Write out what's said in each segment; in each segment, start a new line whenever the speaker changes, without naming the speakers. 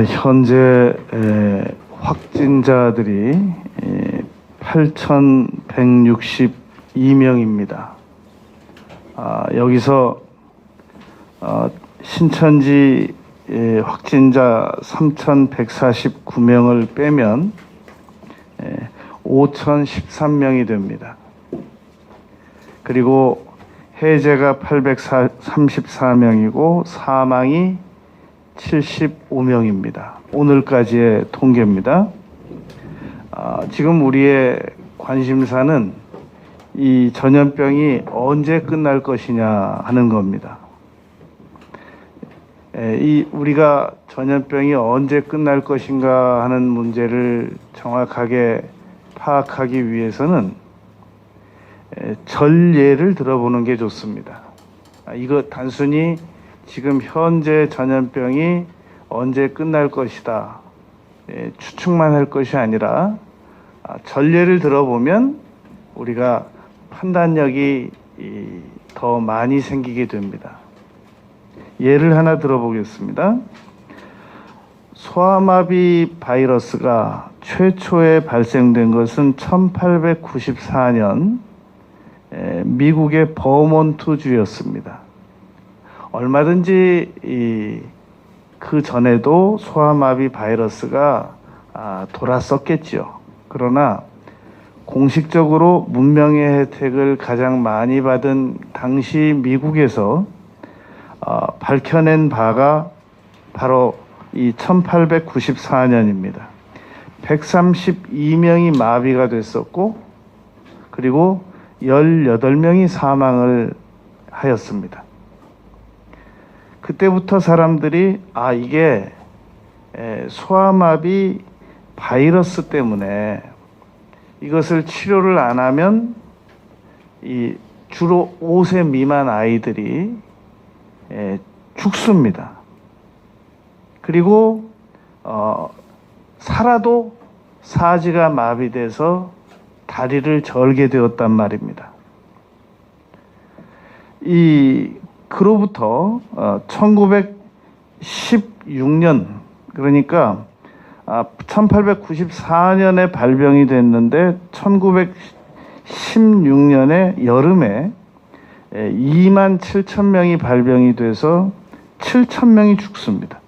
현재 확진자들이 8,162명입니다. 여기서 신천지 확진자 3,149명을 빼면 5,013명이 됩니다. 그리고 해제가 834명이고 사망이 75명입니다. 오늘까지의 통계입니다. 지금 우리의 관심사는 이 전염병이 언제 끝날 것이냐 하는 겁니다. 우리가 전염병이 언제 끝날 것인가 하는 문제를 정확하게 파악하기 위해서는 전례를 들어보는 게 좋습니다. 이거 단순히 지금 현재 전염병이 언제 끝날 것이다 추측만 할 것이 아니라 전례를 들어보면 우리가 판단력이 더 많이 생기게 됩니다. 예를 하나 들어보겠습니다. 소아마비 바이러스가 최초에 발생된 것은 1894년 미국의 버몬트주였습니다. 얼마든지 그 전에도 소아마비 바이러스가 돌았었겠지요. 그러나 공식적으로 문명의 혜택을 가장 많이 받은 당시 미국에서 밝혀낸 바가 바로 이 1894년입니다. 132명이 마비가 됐었고 그리고 18명이 사망을 하였습니다. 그때부터 사람들이 이게 소아마비 바이러스 때문에 이것을 치료를 안 하면 주로 5세 미만 아이들이 죽습니다. 그리고 살아도 사지가 마비돼서 다리를 절게 되었단 말입니다. 그로부터 1916년 그러니까 1894년에 발병이 됐는데 1916년에 여름에 2만 7천 명이 발병이 돼서 7천 명이 죽습니다.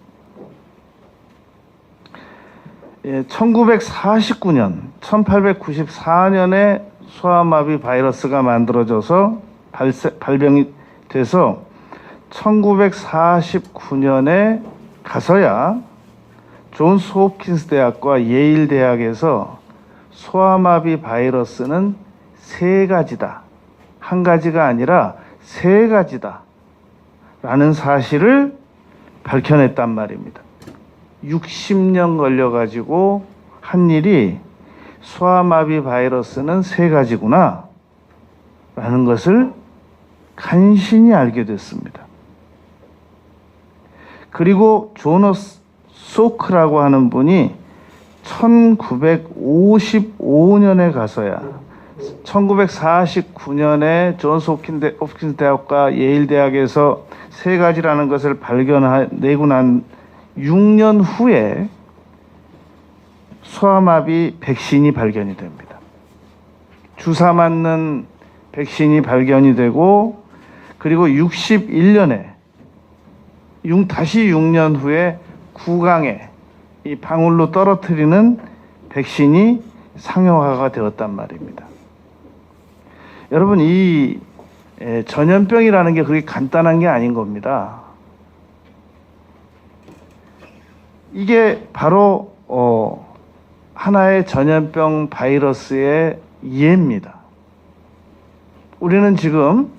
1949년, 1894년에 소아마비 바이러스가 만들어져서 발병이 돼서 1949년에 가서야 존스 홉킨스 대학과 예일 대학에서 소아마비 바이러스는 세 가지다. 한 가지가 아니라 세 가지다. 라는 사실을 밝혀냈단 말입니다. 60년 걸려가지고 한 일이 소아마비 바이러스는 세 가지구나. 라는 것을 간신히 알게 됐습니다. 그리고 조너스 소크라고 하는 분이 1955년에 가서야 1949년에 존스 홉킨스 대학과 예일 대학에서 세 가지라는 것을 발견내고 난 6년 후에 소아마비 백신이 발견이 됩니다. 주사 맞는 백신이 발견이 되고 그리고 61년에 다시 6년 후에 구강에 이 방울로 떨어뜨리는 백신이 상용화가 되었단 말입니다. 여러분 이 전염병이라는 게 그렇게 간단한 게 아닌 겁니다. 이게 바로 하나의 전염병 바이러스의 이해입니다. 우리는 지금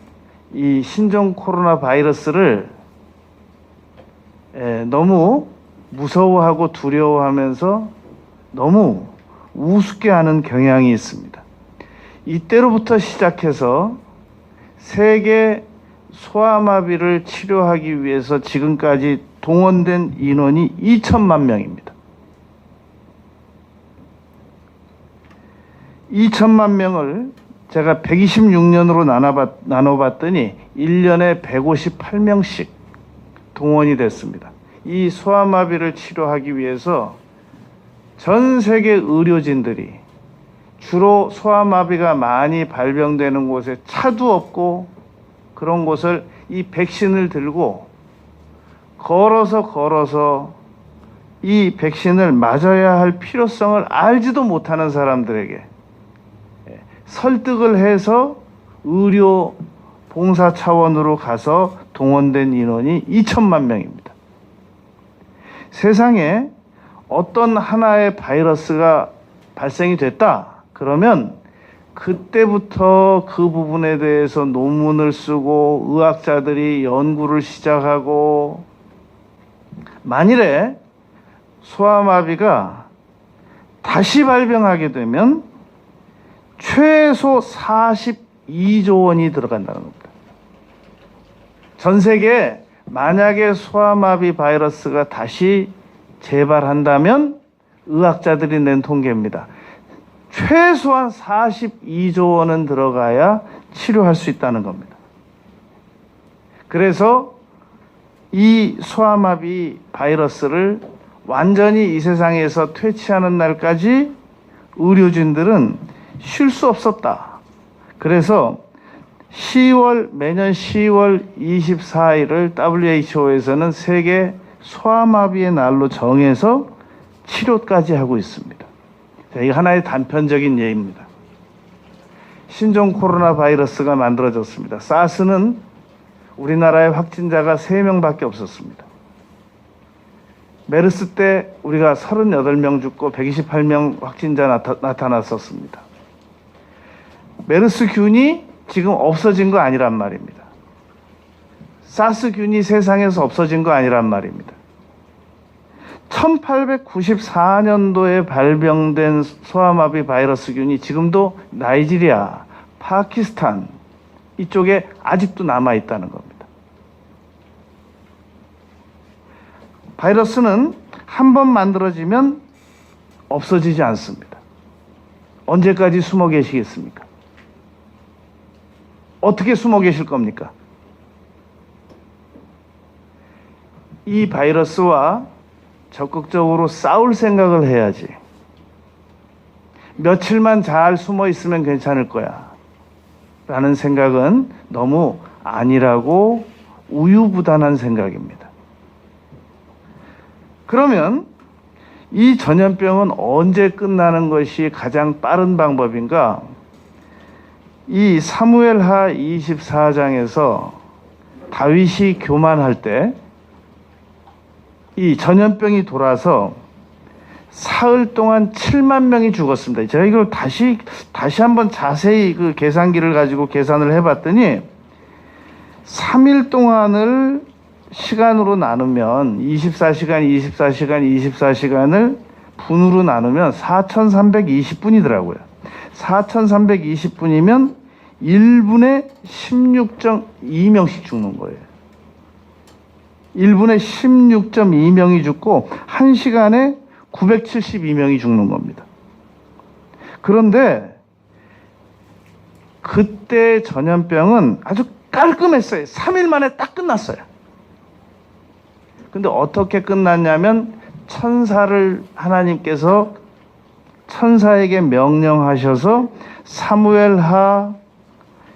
이 신종 코로나 바이러스를 너무 무서워하고 두려워하면서 너무 우습게 하는 경향이 있습니다. 이때로부터 시작해서 세계 소아마비를 치료하기 위해서 지금까지 동원된 인원이 2천만 명입니다. 2천만 명을 제가 126년으로 나눠봤더니 1년에 158명씩 동원이 됐습니다. 이 소아마비를 치료하기 위해서 전 세계 의료진들이 주로 소아마비가 많이 발병되는 곳에 차도 없고 그런 곳을 이 백신을 들고 걸어서 이 백신을 맞아야 할 필요성을 알지도 못하는 사람들에게 설득을 해서 의료 봉사 차원으로 가서 동원된 인원이 2천만 명입니다. 세상에 어떤 하나의 바이러스가 발생이 됐다 그러면 그때부터 그 부분에 대해서 논문을 쓰고 의학자들이 연구를 시작하고, 만일에 소아마비가 다시 발병하게 되면 최소 42조 원이 들어간다는 겁니다. 전 세계에 만약에 소아마비 바이러스가 다시 재발한다면 의학자들이 낸 통계입니다. 최소한 42조 원은 들어가야 치료할 수 있다는 겁니다. 그래서 이 소아마비 바이러스를 완전히 이 세상에서 퇴치하는 날까지 의료진들은 쉴 수 없었다. 그래서 매년 10월 24일을 WHO에서는 세계 소아마비의 날로 정해서 치료까지 하고 있습니다. 자, 이거 하나의 단편적인 예입니다. 신종 코로나 바이러스가 만들어졌습니다. 사스는 우리나라의 확진자가 3명밖에 없었습니다. 메르스 때 우리가 38명 죽고 128명 확진자 나타났었습니다. 메르스균이 지금 없어진 거 아니란 말입니다. 사스균이 세상에서 없어진 거 아니란 말입니다. 1894년도에 발병된 소아마비 바이러스균이 지금도 나이지리아, 파키스탄 이쪽에 아직도 남아있다는 겁니다. 바이러스는 한 번 만들어지면 없어지지 않습니다. 언제까지 숨어 계시겠습니까? 어떻게 숨어 계실 겁니까? 이 바이러스와 적극적으로 싸울 생각을 해야지. 며칠만 잘 숨어 있으면 괜찮을 거야 라는 생각은 너무 아니라고 우유부단한 생각입니다. 그러면 이 전염병은 언제 끝나는 것이 가장 빠른 방법인가? 이 사무엘하 24장에서 다윗이 교만할 때 이 전염병이 돌아서 사흘 동안 7만 명이 죽었습니다. 제가 이걸 다시 한번 자세히 그 계산기를 가지고 계산을 해봤더니 3일 동안을 시간으로 나누면 24시간을 분으로 나누면 4,320분이더라고요. 4,320분이면 1분에 16.2명씩 죽는 거예요. 1분에 16.2명이 죽고 1시간에 972명이 죽는 겁니다. 그런데 그때 전염병은 아주 깔끔했어요. 3일 만에 딱 끝났어요. 근데 어떻게 끝났냐면 하나님께서 천사에게 명령하셔서 사무엘하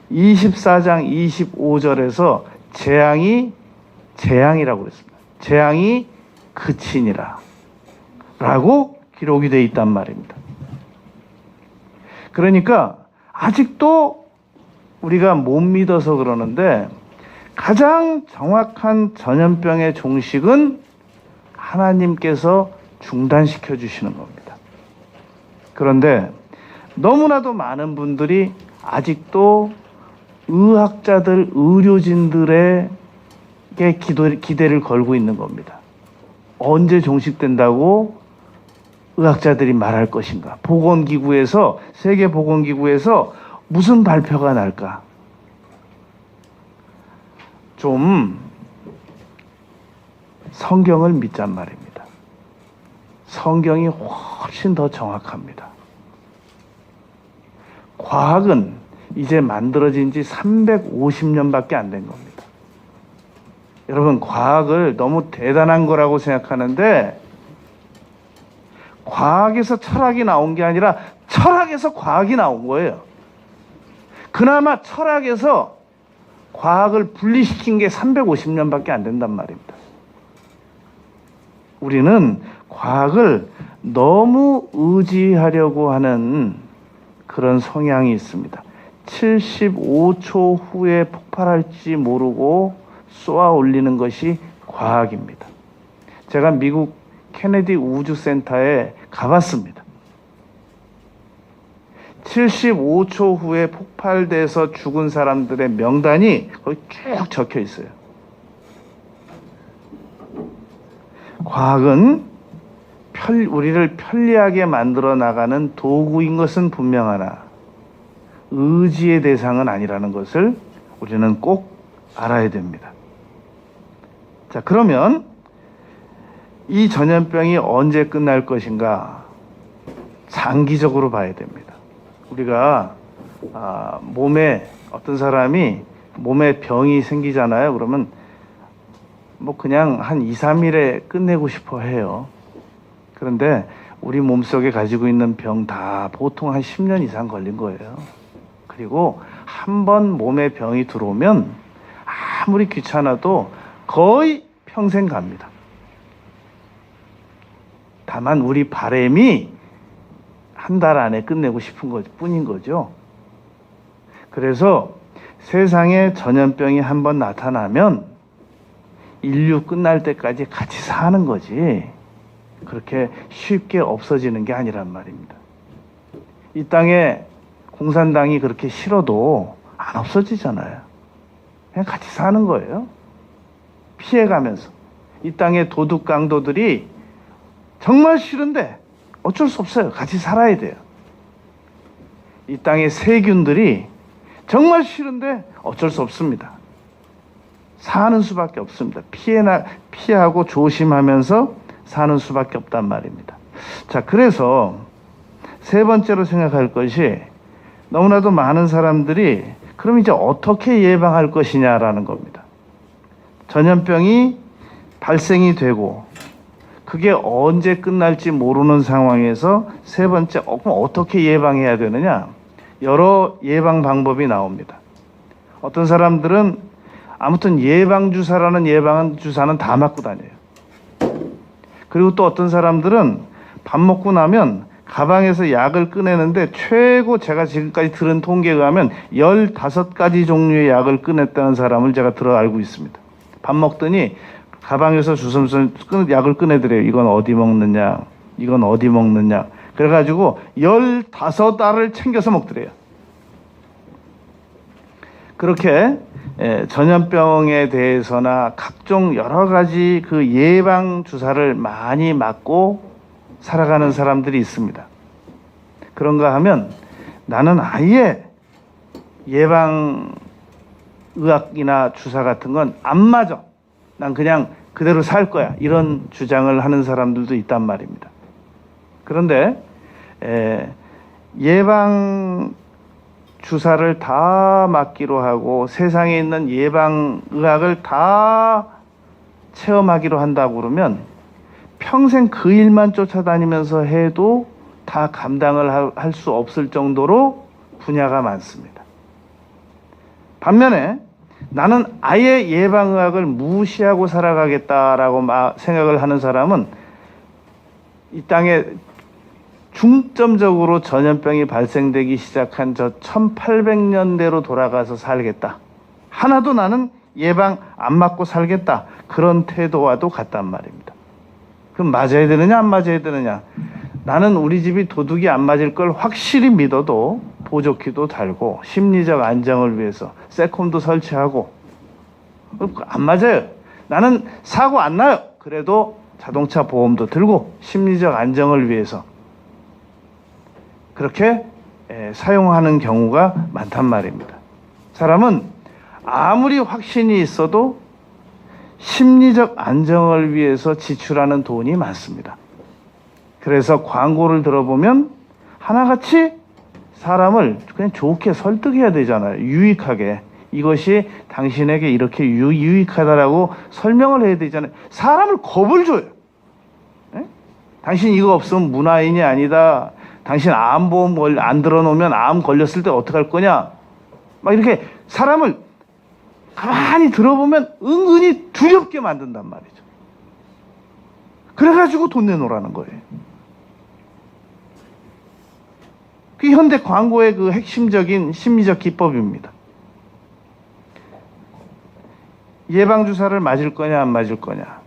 24장 25절에서 재앙이라고 그랬습니다. 재앙이 그치니라 라고 기록이 되어 있단 말입니다. 그러니까 아직도 우리가 못 믿어서 그러는데 가장 정확한 전염병의 종식은 하나님께서 중단시켜 주시는 겁니다. 그런데 너무나도 많은 분들이 아직도 의학자들, 의료진들에게 기대를 걸고 있는 겁니다. 언제 종식된다고 의학자들이 말할 것인가? 세계보건기구에서 무슨 발표가 날까? 좀 성경을 믿잔 말입니다. 성경이 훨씬 더 정확합니다. 과학은 이제 만들어진 지 350년밖에 안 된 겁니다. 여러분, 과학을 너무 대단한 거라고 생각하는데 과학에서 철학이 나온 게 아니라 철학에서 과학이 나온 거예요. 그나마 철학에서 과학을 분리시킨 게 350년밖에 안 된단 말입니다. 우리는 과학을 너무 의지하려고 하는 그런 성향이 있습니다. 75초 후에 폭발할지 모르고 쏘아 올리는 것이 과학입니다. 제가 미국 케네디 우주센터에 가봤습니다. 75초 후에 폭발돼서 죽은 사람들의 명단이 거기 쭉 적혀 있어요. 과학은 우리를 편리하게 만들어 나가는 도구인 것은 분명하나 의지의 대상은 아니라는 것을 우리는 꼭 알아야 됩니다. 자, 그러면 이 전염병이 언제 끝날 것인가? 장기적으로 봐야 됩니다. 우리가 몸에 어떤 사람이 몸에 병이 생기잖아요. 그러면 뭐 그냥 한 2, 3일에 끝내고 싶어 해요. 그런데 우리 몸속에 가지고 있는 병 다 보통 한 10년 이상 걸린 거예요. 그리고 한 번 몸에 병이 들어오면 아무리 귀찮아도 거의 평생 갑니다. 다만 우리 바람이 한 달 안에 끝내고 싶은 것 뿐인 거죠. 그래서 세상에 전염병이 한 번 나타나면 인류 끝날 때까지 같이 사는 거지 그렇게 쉽게 없어지는 게 아니란 말입니다. 이 땅에 공산당이 그렇게 싫어도 안 없어지잖아요. 그냥 같이 사는 거예요. 피해가면서. 이 땅의 도둑 강도들이 정말 싫은데 어쩔 수 없어요. 같이 살아야 돼요. 이 땅의 세균들이 정말 싫은데 어쩔 수 없습니다. 사는 수밖에 없습니다. 피하고 조심하면서 사는 수밖에 없단 말입니다. 자, 그래서 세 번째로 생각할 것이 너무나도 많은 사람들이 그럼 이제 어떻게 예방할 것이냐라는 겁니다. 전염병이 발생이 되고 그게 언제 끝날지 모르는 상황에서 세 번째, 그럼 어떻게 예방해야 되느냐? 여러 예방 방법이 나옵니다. 어떤 사람들은 아무튼 예방주사라는 예방주사는 다 맞고 다녀요. 그리고 또 어떤 사람들은 밥 먹고 나면 가방에서 약을 꺼내는데 최고 제가 지금까지 들은 통계에 의하면 15가지 종류의 약을 꺼냈다는 사람을 제가 들어 알고 있습니다. 밥 먹더니 가방에서 주섬주섬 약을 꺼내드려요. 이건 어디 먹느냐, 이건 어디 먹느냐. 그래가지고 15알을 챙겨서 먹더래요. 그렇게 전염병에 대해서나 각종 여러 가지 그 예방 주사를 많이 맞고 살아가는 사람들이 있습니다. 그런가 하면 나는 아예 예방 의학이나 주사 같은 건 안 맞아. 난 그냥 그대로 살 거야. 이런 주장을 하는 사람들도 있단 말입니다. 그런데 예방 주사를 다 맞기로 하고 세상에 있는 예방 의학을 다 체험하기로 한다고 그러면 평생 그 일만 쫓아다니면서 해도 다 감당을 할 수 없을 정도로 분야가 많습니다. 반면에 나는 아예 예방의학을 무시하고 살아가겠다라고 생각을 하는 사람은 이 땅에 중점적으로 전염병이 발생되기 시작한 저 1800년대로 돌아가서 살겠다. 하나도 나는 예방 안 맞고 살겠다. 그런 태도와도 같단 말입니다. 그럼 맞아야 되느냐 안 맞아야 되느냐. 나는 우리 집이 도둑이 안 맞을 걸 확실히 믿어도 보조키도 달고 심리적 안정을 위해서 세콤도 설치하고 안 맞아요. 나는 사고 안 나요. 그래도 자동차 보험도 들고 심리적 안정을 위해서 그렇게 사용하는 경우가 많단 말입니다. 사람은 아무리 확신이 있어도 심리적 안정을 위해서 지출하는 돈이 많습니다. 그래서 광고를 들어보면 하나같이 사람을 그냥 좋게 설득해야 되잖아요. 유익하게. 이것이 당신에게 이렇게 유익하다라고 설명을 해야 되잖아요. 사람을 겁을 줘요. 에? 당신 이거 없으면 문화인이 아니다. 당신 암보험 안 들어놓으면 암 걸렸을 때 어떡할 거냐. 막 이렇게 사람을 가만히 들어보면 은근히 두렵게 만든단 말이죠. 그래가지고 돈 내놓으라는 거예요. 그게 현대 광고의 그 핵심적인 심리적 기법입니다. 예방주사를 맞을 거냐 안 맞을 거냐.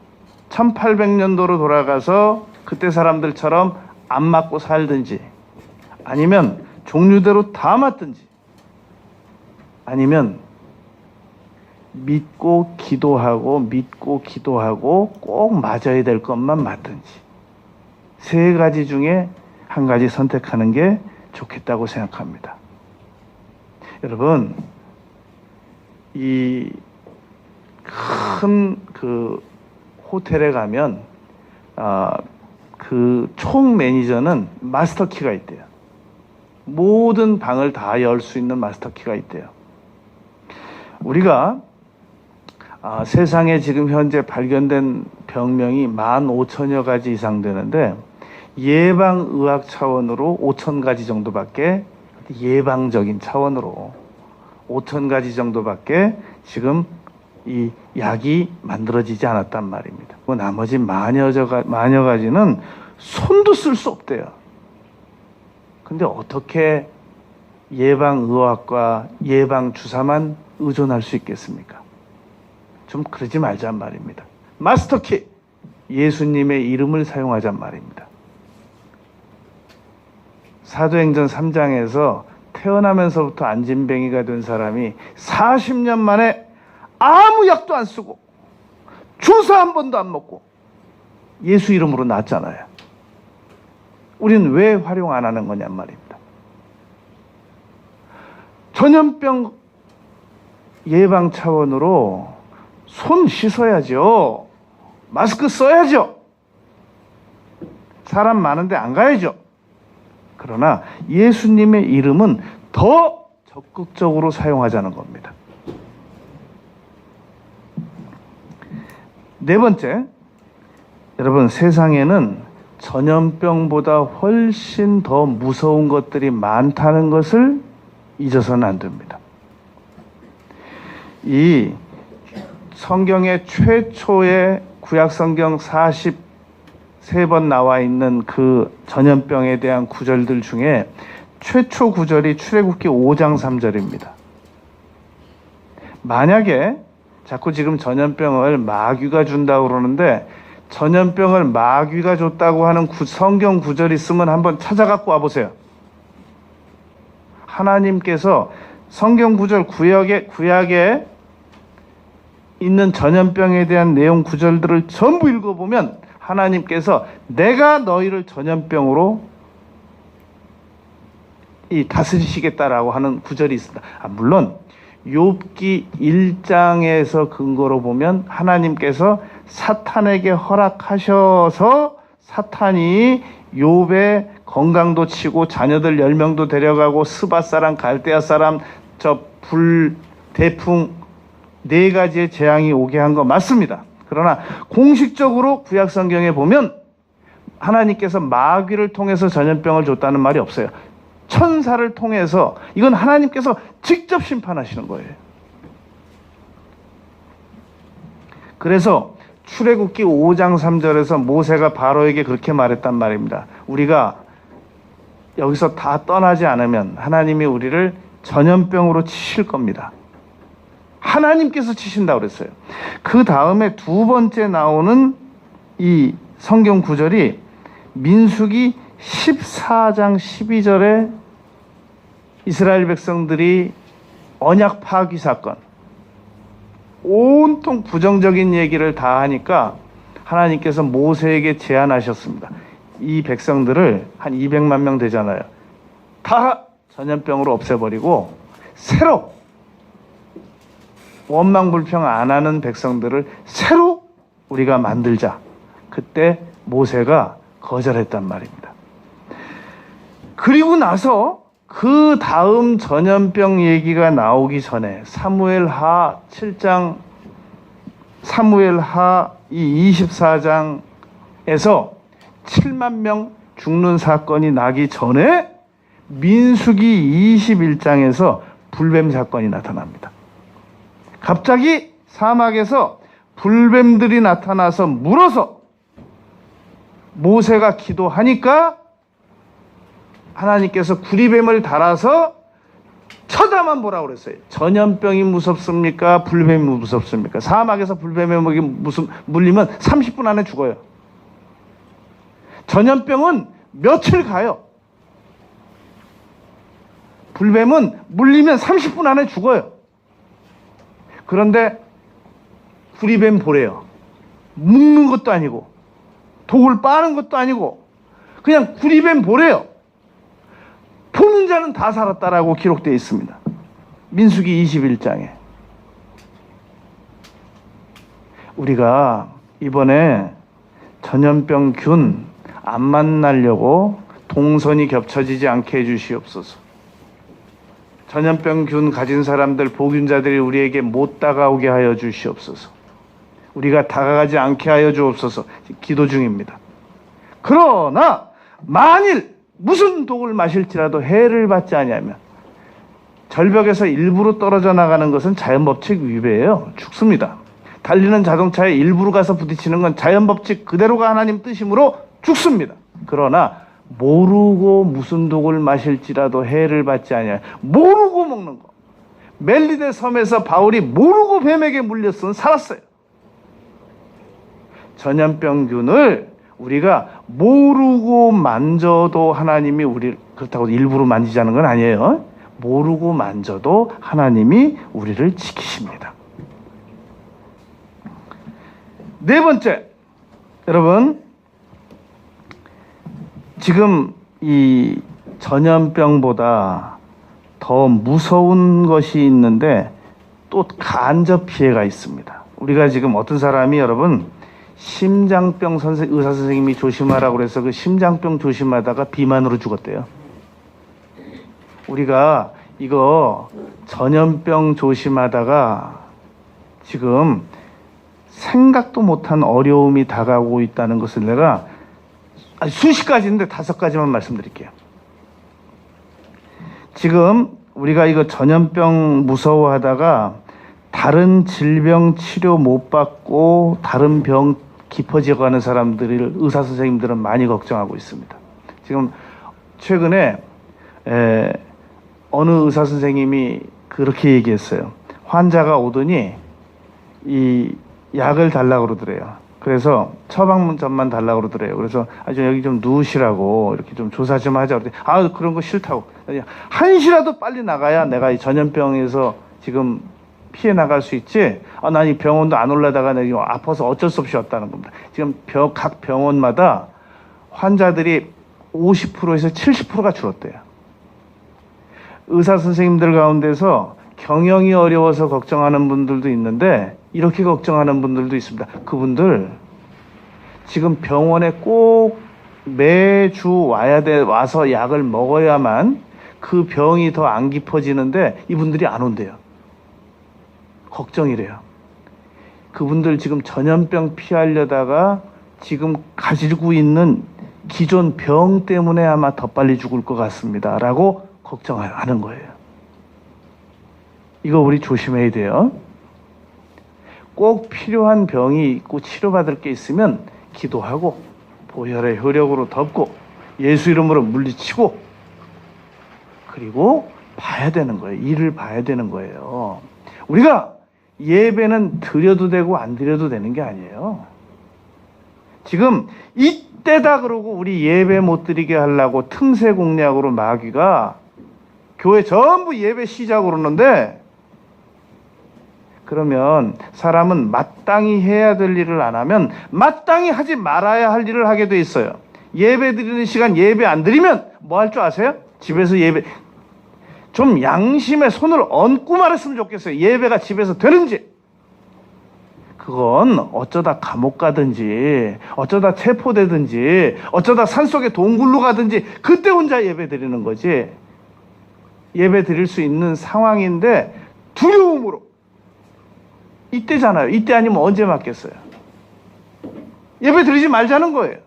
1800년도로 돌아가서 그때 사람들처럼 안 맞고 살든지, 아니면 종류대로 다 맞든지, 아니면 믿고 기도하고 꼭 맞아야 될 것만 맞든지, 세 가지 중에 한 가지 선택하는 게 좋겠다고 생각합니다. 여러분, 이 큰 그 호텔에 가면 그 총 매니저는 마스터 키가 있대요. 모든 방을 다 열 수 있는 마스터 키가 있대요. 우리가 세상에 지금 현재 발견된 병명이 15,000여 가지 이상 되는데, 예방의학 차원으로 5,000가지 정도밖에, 예방적인 차원으로 5,000가지 정도밖에 지금 이 약이 만들어지지 않았단 말입니다. 나머지 만여 가지는 손도 쓸 수 없대요. 근데 어떻게 예방의학과 예방주사만 의존할 수 있겠습니까? 좀 그러지 말잔 말입니다. 마스터키, 예수님의 이름을 사용하잔 말입니다. 사도행전 3장에서 태어나면서부터 안진뱅이가 된 사람이 40년 만에 아무 약도 안 쓰고 주사 한 번도 안 먹고 예수 이름으로 낫잖아요. 우리는 왜 활용 안 하는 거냔 말입니다. 전염병 예방 차원으로 손 씻어야죠. 마스크 써야죠. 사람 많은데 안 가야죠. 그러나 예수님의 이름은 더 적극적으로 사용하자는 겁니다. 네 번째, 여러분, 세상에는 전염병보다 훨씬 더 무서운 것들이 많다는 것을 잊어서는 안 됩니다. 이 성경의 최초의 구약성경 43번 나와 있는 그 전염병에 대한 구절들 중에 최초 구절이 출애굽기 5장 3절입니다. 만약에 자꾸 지금 전염병을 마귀가 준다고 그러는데, 전염병을 마귀가 줬다고 하는 성경 구절이 있으면 한번 찾아갖고 와보세요. 하나님께서 성경 구절 구약에 있는 전염병에 대한 내용 구절들을 전부 읽어보면 하나님께서 내가 너희를 전염병으로 다스리시겠다라고 하는 구절이 있습니다. 물론 욥기 1장에서 근거로 보면 하나님께서 사탄에게 허락하셔서 사탄이 욥의 건강도 치고 자녀들 10명도 데려가고 스바 사람, 갈대아 사람, 불, 대풍 4가지의 재앙이 오게 한 거 맞습니다. 그러나 공식적으로 구약 성경에 보면 하나님께서 마귀를 통해서 전염병을 줬다는 말이 없어요. 천사를 통해서, 이건 하나님께서 직접 심판하시는 거예요. 그래서 출애굽기 5장 3절에서 모세가 바로에게 그렇게 말했단 말입니다. 우리가 여기서 다 떠나지 않으면 하나님이 우리를 전염병으로 치실 겁니다. 하나님께서 치신다고 그랬어요. 그 다음에 두 번째 나오는 이 성경 구절이 민수기 14장 12절에 이스라엘 백성들이 언약 파기 사건, 온통 부정적인 얘기를 다 하니까 하나님께서 모세에게 제안하셨습니다. 이 백성들을 한 200만 명 되잖아요. 다 전염병으로 없애버리고 새로 원망불평 안 하는 백성들을 새로 우리가 만들자. 그때 모세가 거절했단 말입니다. 그리고 나서 그 다음 전염병 얘기가 나오기 전에 사무엘하 7장, 사무엘하 이 24장에서 7만 명 죽는 사건이 나기 전에 민수기 21장에서 불뱀 사건이 나타납니다. 갑자기 사막에서 불뱀들이 나타나서 물어서 모세가 기도하니까 하나님께서 구리뱀을 달아서 쳐다만 보라고 그랬어요. 전염병이 무섭습니까? 불뱀이 무섭습니까? 사막에서 불뱀에 물리면 30분 안에 죽어요. 전염병은 며칠 가요. 불뱀은 물리면 30분 안에 죽어요. 그런데 구리뱀 보래요. 묶는 것도 아니고 독을 빠는 것도 아니고 그냥 구리뱀 보래요. 보는 자는 다 살았다라고 기록되어 있습니다. 민수기 21장에. 우리가 이번에 전염병균 안 만나려고 동선이 겹쳐지지 않게 해주시옵소서. 전염병균 가진 사람들, 보균자들이 우리에게 못 다가오게 하여 주시옵소서. 우리가 다가가지 않게 하여 주옵소서. 기도 중입니다. 그러나 만일 무슨 독을 마실지라도 해를 받지 아니하면 절벽에서 일부러 떨어져 나가는 것은 자연법칙 위배예요. 죽습니다. 달리는 자동차에 일부러 가서 부딪히는 건 자연법칙 그대로가 하나님 뜻이므로 죽습니다. 그러나 모르고 무슨 독을 마실지라도 해를 받지 아니하면 모르고 먹는 거. 멜리데 섬에서 바울이 모르고 뱀에게 물렸으면 살았어요. 전염병균을 우리가 모르고 만져도 하나님이 우리를, 그렇다고 일부러 만지자는 건 아니에요. 모르고 만져도 하나님이 우리를 지키십니다. 네 번째, 여러분, 지금 이 전염병보다 더 무서운 것이 있는데 또 간접 피해가 있습니다. 우리가 지금 어떤 사람이 여러분 심장병 의사 선생님이 조심하라고 그래서 그 심장병 조심하다가 비만으로 죽었대요. 우리가 이거 전염병 조심하다가 지금 생각도 못한 어려움이 다가오고 있다는 것을 내가 수십 가지인데 5가지만 말씀드릴게요. 지금 우리가 이거 전염병 무서워하다가 다른 질병 치료 못 받고 다른 병 깊어져가는 사람들을 의사 선생님들은 많이 걱정하고 있습니다. 지금 최근에 어느 의사 선생님이 그렇게 얘기했어요. 환자가 오더니 이 약을 달라고 그러더래요. 그래서 처방전만 달라고 그러더래요. 그래서 아주 여기 좀 누우시라고 이렇게 좀 조사 좀 하자. 그랬더니 그런 거 싫다고. 한시라도 빨리 나가야 내가 이 전염병에서 지금 피해 나갈 수 있지. 난 이 병원도 안 올라다가 내가 아파서 어쩔 수 없이 왔다는 겁니다. 지금 각 병원마다 환자들이 50%에서 70%가 줄었대요. 의사 선생님들 가운데서 경영이 어려워서 걱정하는 분들도 있는데 이렇게 걱정하는 분들도 있습니다. 그분들 지금 병원에 꼭 매주 와서 약을 먹어야만 그 병이 더 안 깊어지는데 이분들이 안 온대요. 걱정이래요. 그분들 지금 전염병 피하려다가 지금 가지고 있는 기존 병 때문에 아마 더 빨리 죽을 것 같습니다. 라고 걱정하는 거예요. 이거 우리 조심해야 돼요. 꼭 필요한 병이 있고 치료받을 게 있으면 기도하고 보혈의 효력으로 덮고 예수 이름으로 물리치고 그리고 봐야 되는 거예요. 일을 봐야 되는 거예요. 우리가 예배는 드려도 되고 안 드려도 되는 게 아니에요. 지금 이때다 그러고 우리 예배 못 드리게 하려고 틈새 공략으로 마귀가 교회 전부 예배 시작으로 그러는데 그러면 사람은 마땅히 해야 될 일을 안 하면 마땅히 하지 말아야 할 일을 하게 돼 있어요. 예배 드리는 시간 예배 안 드리면 뭐 할 줄 아세요? 집에서 예배 좀 양심에 손을 얹고 말했으면 좋겠어요. 예배가 집에서 되는지. 그건 어쩌다 감옥 가든지 어쩌다 체포되든지 어쩌다 산속에 동굴로 가든지 그때 혼자 예배 드리는 거지. 예배 드릴 수 있는 상황인데 두려움으로. 이때잖아요. 이때 아니면 언제 맞겠어요? 예배 드리지 말자는 거예요.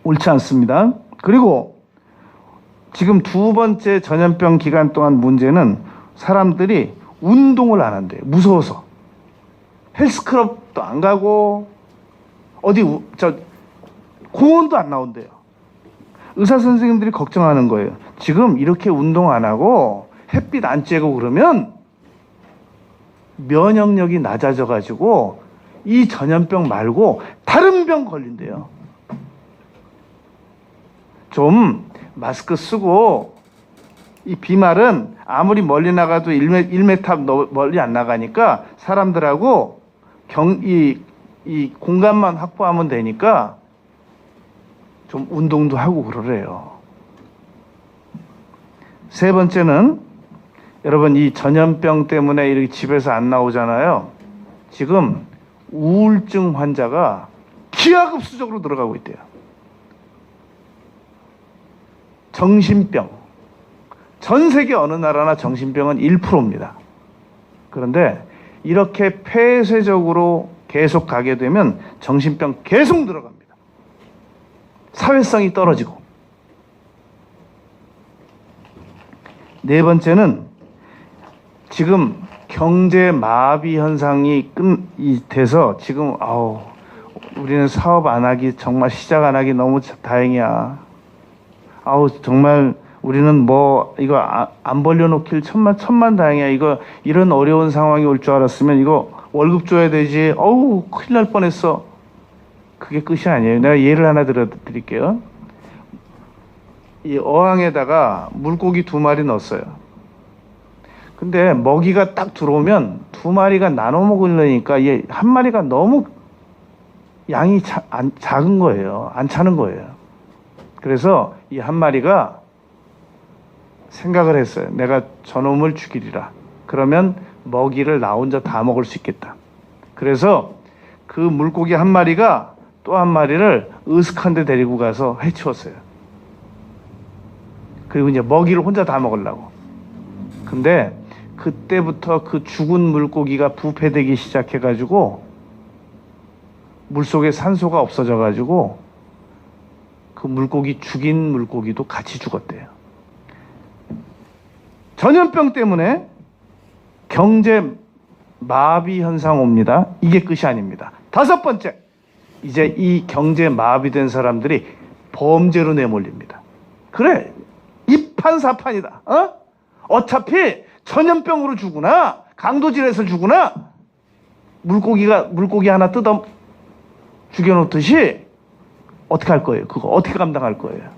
옳지 않습니다. 그리고 지금 두 번째 전염병 기간 동안 문제는 사람들이 운동을 안 한대요. 무서워서. 헬스클럽도 안 가고 어디 공원도 안 나온대요. 의사 선생님들이 걱정하는 거예요. 지금 이렇게 운동 안 하고 햇빛 안 쬐고 그러면 면역력이 낮아져 가지고 이 전염병 말고 다른 병 걸린대요. 좀 마스크 쓰고, 이 비말은 아무리 멀리 나가도 1m 멀리 안 나가니까 사람들하고 이 공간만 확보하면 되니까 좀 운동도 하고 그러래요. 세 번째는 여러분, 이 전염병 때문에 이렇게 집에서 안 나오잖아요. 지금 우울증 환자가 기하급수적으로 들어가고 있대요. 정신병. 전 세계 어느 나라나 정신병은 1%입니다. 그런데 이렇게 폐쇄적으로 계속 가게 되면 정신병 계속 들어갑니다. 사회성이 떨어지고. 네 번째는 지금 경제 마비 현상이 돼서 지금 우리는 사업 안 하기, 정말 시작 안 하기 너무 다행이야. 정말 우리는 이거 안 벌려놓길 천만 다행이야. 이런 어려운 상황이 올 줄 알았으면 이거 월급 줘야 되지. 큰일 날 뻔했어. 그게 끝이 아니에요. 내가 예를 하나 드릴게요. 이 어항에다가 물고기 2마리 넣었어요. 근데 먹이가 딱 들어오면 2마리가 나눠 먹으려니까 한 마리가 너무 양이 작은 거예요. 안 차는 거예요. 그래서 이 한 마리가 생각을 했어요. 내가 저놈을 죽이리라. 그러면 먹이를 나 혼자 다 먹을 수 있겠다. 그래서 그 물고기 한 마리가 또 한 마리를 으슥한 데 데리고 가서 해치웠어요. 그리고 이제 먹이를 혼자 다 먹으려고. 근데 그때부터 그 죽은 물고기가 부패되기 시작해가지고 물속에 산소가 없어져가지고 그 물고기, 죽인 물고기도 같이 죽었대요. 전염병 때문에 경제 마비 현상 옵니다. 이게 끝이 아닙니다. 5번째, 이제 이 경제 마비된 사람들이 범죄로 내몰립니다. 그래, 이판사판이다. 어차피 전염병으로 죽으나 강도질해서 죽으나 물고기 하나 뜯어 죽여놓듯이 어떻게 할 거예요? 그거 어떻게 감당할 거예요?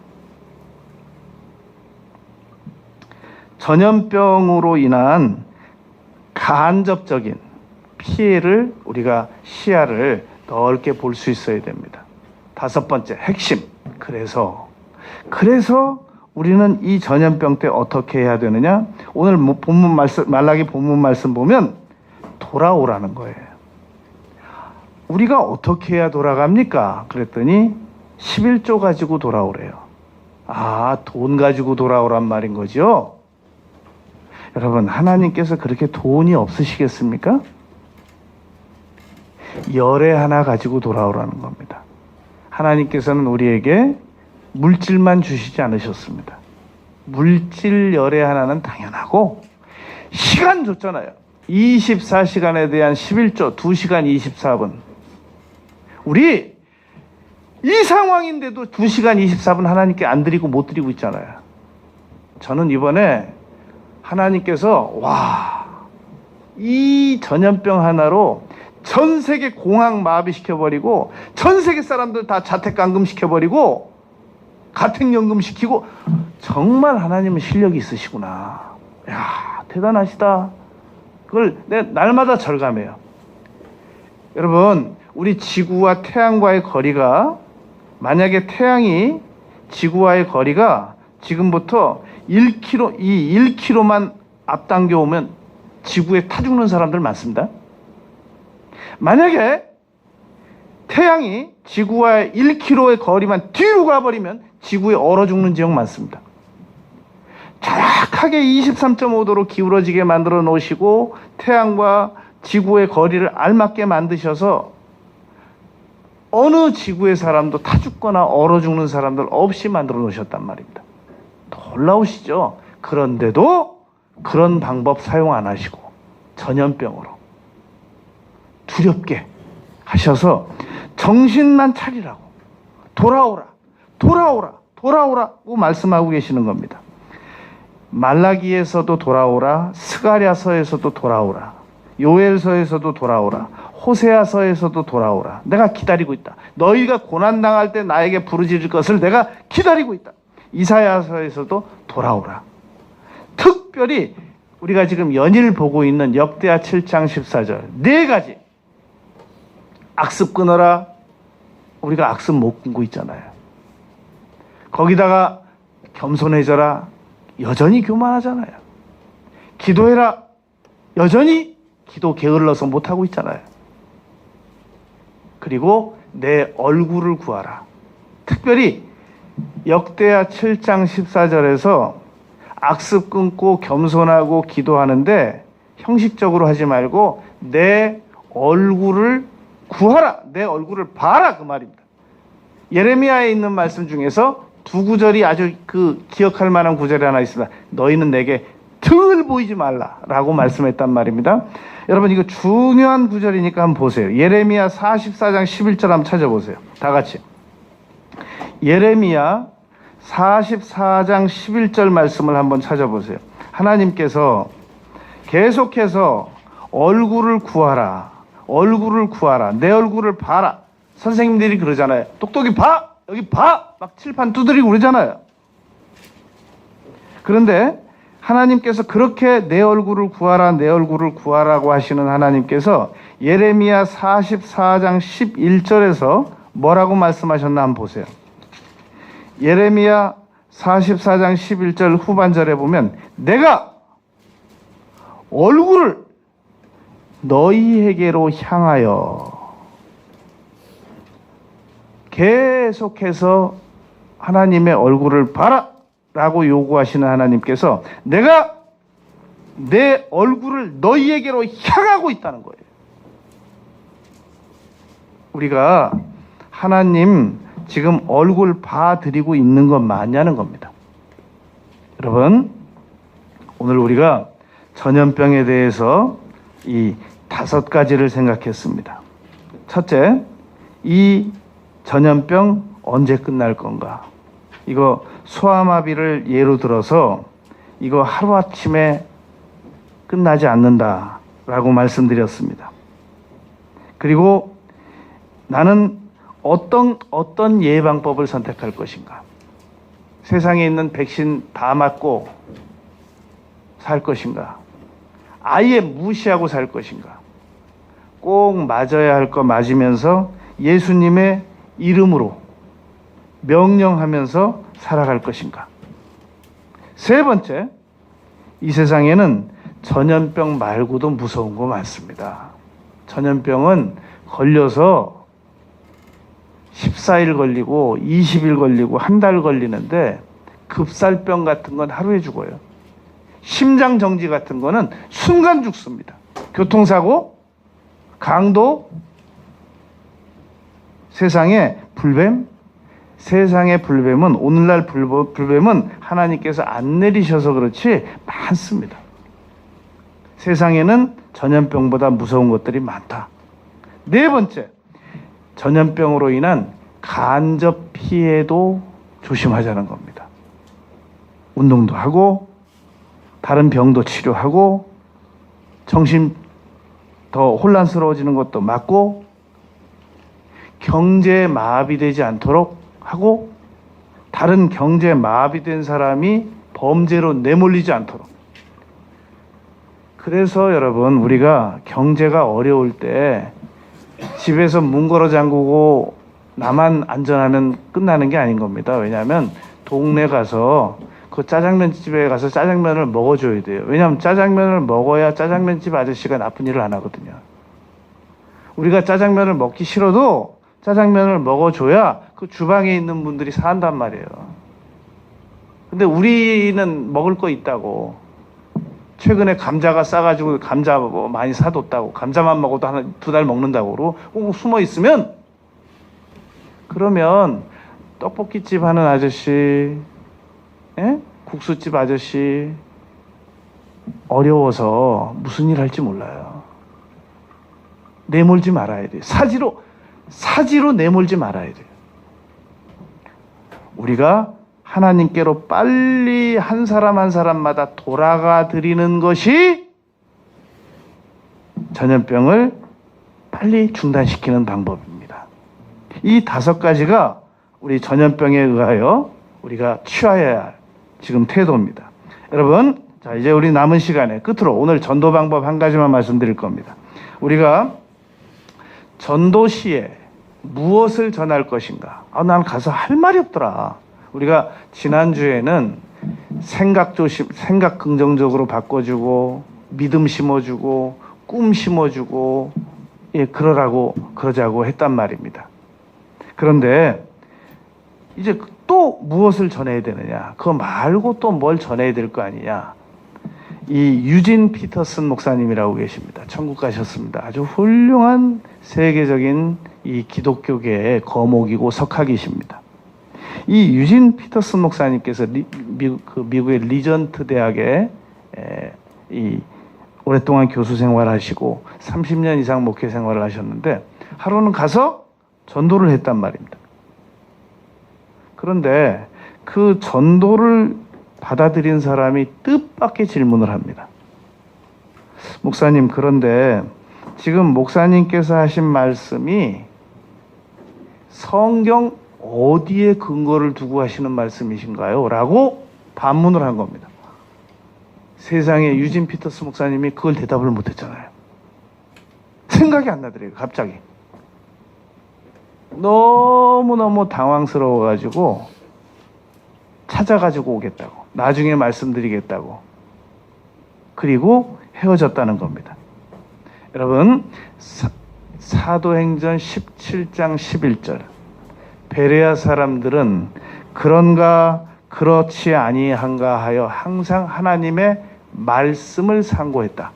전염병으로 인한 간접적인 피해를 우리가 시야를 넓게 볼 수 있어야 됩니다. 5번째, 핵심. 그래서 우리는 이 전염병 때 어떻게 해야 되느냐? 오늘 말라기 본문 말씀 보면 돌아오라는 거예요. 우리가 어떻게 해야 돌아갑니까? 그랬더니 11조 가지고 돌아오래요. 돈 가지고 돌아오란 말인 거죠? 여러분, 하나님께서 그렇게 돈이 없으시겠습니까? 열애 하나 가지고 돌아오라는 겁니다. 하나님께서는 우리에게 물질만 주시지 않으셨습니다. 물질 열애 하나는 당연하고 시간 줬잖아요. 24시간에 대한 11조 2시간 24분. 우리 이 상황인데도 2시간 24분 하나님께 안 드리고 못 드리고 있잖아요. 저는 이번에 하나님께서 이 전염병 하나로 전 세계 공항 마비시켜버리고 전 세계 사람들 다 자택감금 시켜버리고 가택연금 시키고, 정말 하나님은 실력이 있으시구나. 대단하시다. 그걸 날마다 절감해요. 여러분, 우리 지구와 태양과의 거리가, 만약에 태양이 지구와의 거리가 지금부터 1km, 이 1km만 앞당겨 오면 지구에 타 죽는 사람들 많습니다. 만약에 태양이 지구와의 1km의 거리만 뒤로 가버리면 지구에 얼어 죽는 지역 많습니다. 정확하게 23.5도로 기울어지게 만들어 놓으시고 태양과 지구의 거리를 알맞게 만드셔서 어느 지구의 사람도 타 죽거나 얼어 죽는 사람들 없이 만들어 놓으셨단 말입니다. 놀라우시죠? 그런데도 그런 방법 사용 안 하시고 전염병으로 두렵게 하셔서 정신만 차리라고 돌아오라고 말씀하고 계시는 겁니다. 말라기에서도 돌아오라, 스가랴서에서도 돌아오라, 요엘서에서도 돌아오라, 호세아서에서도 돌아오라. 내가 기다리고 있다. 너희가 고난당할 때 나에게 부르짖을 것을 내가 기다리고 있다. 이사야서에서도 돌아오라. 특별히 우리가 지금 연일 보고 있는 역대하 7장 14절 4가지 악습 끊어라. 우리가 악습 못 끊고 있잖아요. 거기다가 겸손해져라. 여전히 교만하잖아요. 기도해라. 여전히 기도 게을러서 못하고 있잖아요. 그리고 내 얼굴을 구하라. 특별히 역대하 7장 14절에서 악습 끊고 겸손하고 기도하는데 형식적으로 하지 말고 내 얼굴을 구하라. 내 얼굴을 봐라. 그 말입니다. 예레미야에 있는 말씀 중에서 2구절이 아주 기억할 만한 구절이 하나 있습니다. 너희는 내게 등을 보이지 말라라고 말씀했단 말입니다. 여러분 이거 중요한 구절이니까 한번 보세요. 예레미야 44장 11절 한번 찾아보세요. 다 같이. 예레미야 44장 11절 말씀을 한번 찾아보세요. 하나님께서 계속해서 얼굴을 구하라. 내 얼굴을 봐라. 선생님들이 그러잖아요. 똑똑히 봐. 여기 봐. 막 칠판 두드리고 그러잖아요. 그런데 하나님께서 그렇게 내 얼굴을 구하라고 하시는 하나님께서 예레미야 44장 11절에서 뭐라고 말씀하셨나 한번 보세요. 예레미야 44장 11절 후반절에 보면 내가 얼굴을 너희에게로 향하여 계속해서 하나님의 얼굴을 봐라 라고 요구하시는 하나님께서 내가 내 얼굴을 너희에게로 향하고 있다는 거예요. 우리가 하나님 지금 얼굴 봐드리고 있는 것 맞냐는 겁니다. 여러분 오늘 우리가 전염병에 대해서 이 5가지를 생각했습니다. 첫째, 이 전염병 언제 끝날 건가? 이거 소아마비를 예로 들어서 이거 하루아침에 끝나지 않는다라고 말씀드렸습니다. 그리고 나는 어떤 예방법을 선택할 것인가? 세상에 있는 백신 다 맞고 살 것인가? 아예 무시하고 살 것인가? 꼭 맞아야 할 거 맞으면서 예수님의 이름으로 명령하면서 살아갈 것인가? 세 번째, 이 세상에는 전염병 말고도 무서운 거 많습니다. 전염병은 걸려서 14일 걸리고 20일 걸리고 한 달 걸리는데 급살병 같은 건 하루에 죽어요. 심장정지 같은 거는 순간 죽습니다. 교통사고, 강도, 세상의 불뱀, 오늘날 불뱀은 하나님께서 안 내리셔서 그렇지 많습니다. 세상에는 전염병보다 무서운 것들이 많다. 네 번째, 전염병으로 인한 간접 피해도 조심하자는 겁니다. 운동도 하고 다른 병도 치료하고 정신 더 혼란스러워지는 것도 막고 경제 마비되지 않도록 하고 다른 경제 마비된 사람이 범죄로 내몰리지 않도록. 그래서 여러분 우리가 경제가 어려울 때 집에서 문 걸어 잠그고 나만 안전하면 끝나는 게 아닌 겁니다. 왜냐하면 동네 가서 그 짜장면 집에 가서 짜장면을 먹어줘야 돼요. 왜냐하면 짜장면을 먹어야 짜장면집 아저씨가 나쁜 일을 안 하거든요. 우리가 짜장면을 먹기 싫어도 짜장면을 먹어줘야 그 주방에 있는 분들이 산단 말이에요. 근데 우리는 먹을 거 있다고. 최근에 감자가 싸가지고 감자 뭐 많이 사뒀다고. 감자만 먹어도 한 두 달 먹는다고. 그러고 꼭 숨어 있으면, 그러면 떡볶이집 하는 아저씨, 예? 국수집 아저씨 어려워서 무슨 일 할지 몰라요. 내몰지 말아야 돼요. 사지로 내몰지 말아야 돼요. 우리가 하나님께로 빨리 한 사람 한 사람마다 돌아가 드리는 것이 전염병을 빨리 중단시키는 방법입니다. 이 5가지가 우리 전염병에 의하여 우리가 취하여야 할 지금 태도입니다. 여러분, 자, 이제 우리 남은 시간에 끝으로 오늘 전도 방법 한 가지만 말씀드릴 겁니다. 우리가 전도 시에 무엇을 전할 것인가? 난 가서 할 말이 없더라. 우리가 지난주에는 생각 긍정적으로 바꿔주고, 믿음 심어주고, 꿈 심어주고, 그러자고 했단 말입니다. 그런데 이제 또 무엇을 전해야 되느냐? 그거 말고 또 뭘 전해야 될 거 아니냐? 이 유진 피터슨 목사님이라고 계십니다. 천국 가셨습니다. 아주 훌륭한 세계적인 이 기독교계의 거목이고 석학이십니다. 이 유진 피터슨 목사님께서 미국의 리전트 대학에 오랫동안 교수 생활하시고 30년 이상 목회 생활을 하셨는데 하루는 가서 전도를 했단 말입니다. 그런데 그 전도를 받아들인 사람이 뜻밖의 질문을 합니다. 목사님, 그런데 지금 목사님께서 하신 말씀이 성경 어디에 근거를 두고 하시는 말씀이신가요? 라고 반문을 한 겁니다. 세상에 유진 피터스 목사님이 그걸 대답을 못했잖아요. 생각이 안 나더래요, 갑자기. 너무너무 당황스러워가지고 찾아가지고 오겠다고, 나중에 말씀드리겠다고, 그리고 헤어졌다는 겁니다. 여러분, 사도행전 17장 11절, 베레아 사람들은 그런가 그렇지 아니한가 하여 항상 하나님의 말씀을 상고했다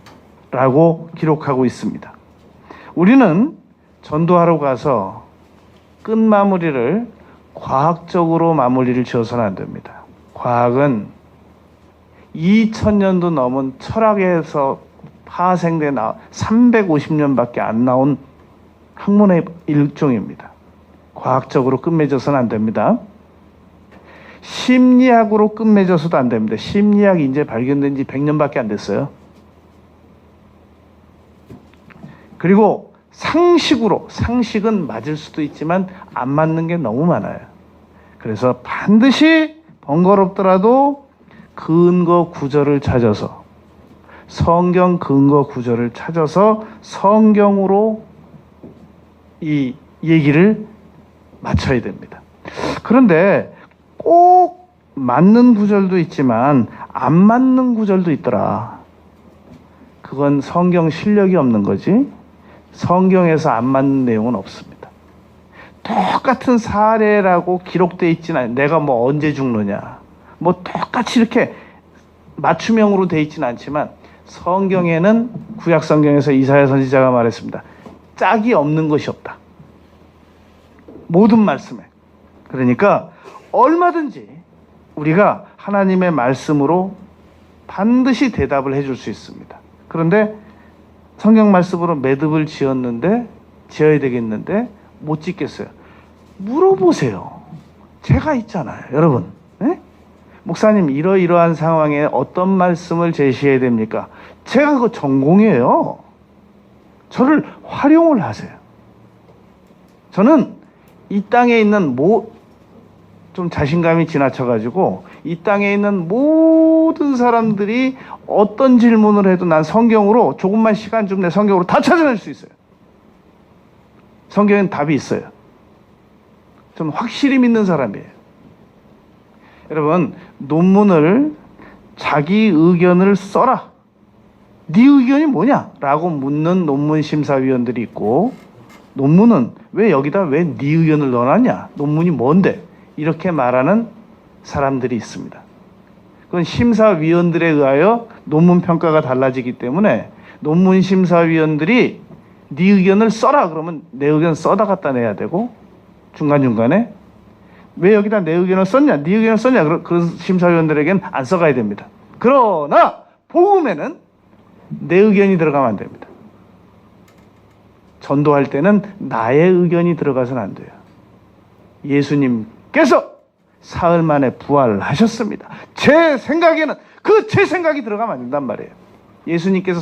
라고 기록하고 있습니다. 우리는 전도하러 가서 끝마무리를 과학적으로 마무리를 지어서는 안 됩니다. 과학은 2000년도 넘은 철학에서 파생된 350년밖에 안 나온 학문의 일종입니다. 과학적으로 끝맺어서는 안 됩니다. 심리학으로 끝맺어서도 안 됩니다. 심리학이 이제 발견된 지 100년밖에 안 됐어요. 그리고 상식은 맞을 수도 있지만 안 맞는 게 너무 많아요. 그래서 반드시 번거롭더라도 근거 구절을 찾아서, 성경 근거 구절을 찾아서 성경으로 이 얘기를 맞춰야 됩니다. 그런데 꼭 맞는 구절도 있지만 안 맞는 구절도 있더라. 그건 성경 실력이 없는 거지, 성경에서 안 맞는 내용은 없습니다. 똑같은 사례라고 기록되어 있지는 않아요. 내가 뭐 언제 죽느냐, 뭐 똑같이 이렇게 맞춤형으로 되어 있지는 않지만 성경에는, 구약 성경에서 이사야 선지자가 말했습니다. 짝이 없는 것이 없다, 모든 말씀에. 그러니까 얼마든지 우리가 하나님의 말씀으로 반드시 대답을 해줄 수 있습니다. 그런데 성경 말씀으로 매듭을 지어야 되겠는데 못 짓겠어요. 물어보세요. 제가 있잖아요, 여러분. 네? 목사님, 이러이러한 상황에 어떤 말씀을 제시해야 됩니까? 제가 그거 전공이에요. 저를 활용을 하세요. 저는 이 땅에 있는 좀 자신감이 지나쳐가지고 이 땅에 있는 모든 사람들이 어떤 질문을 해도 난 성경으로, 조금만 시간 좀 내 성경으로 다 찾아낼 수 있어요. 성경엔 답이 있어요. 좀 확실히 믿는 사람이에요. 여러분, 논문을 자기 의견을 써라. 네 의견이 뭐냐? 라고 묻는 논문 심사위원들이 있고, 논문은 왜 여기다 왜 네 의견을 넣어놨냐? 논문이 뭔데? 이렇게 말하는 사람들이 있습니다. 그건 심사위원들에 의하여 논문 평가가 달라지기 때문에 논문 심사위원들이 네 의견을 써라 그러면 내 의견 써다 갖다 내야 되고, 중간중간에 왜 여기다 내 의견을 썼냐, 네 의견을 썼냐, 그 심사위원들에게는 안 써가야 됩니다. 그러나 복음에는 내 의견이 들어가면 안 됩니다. 전도할 때는 나의 의견이 들어가서는 안 돼요. 예수님께서 사흘 만에 부활하셨습니다. 제 생각에는 제 생각이 들어가면 안 된단 말이에요. 예수님께서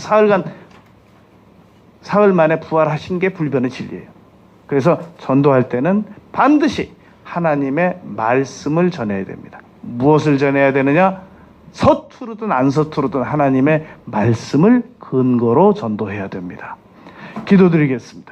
사흘 만에 부활하신 게 불변의 진리예요. 그래서 전도할 때는 반드시 하나님의 말씀을 전해야 됩니다. 무엇을 전해야 되느냐? 서투르든 안 서투르든 하나님의 말씀을 근거로 전도해야 됩니다. 기도드리겠습니다.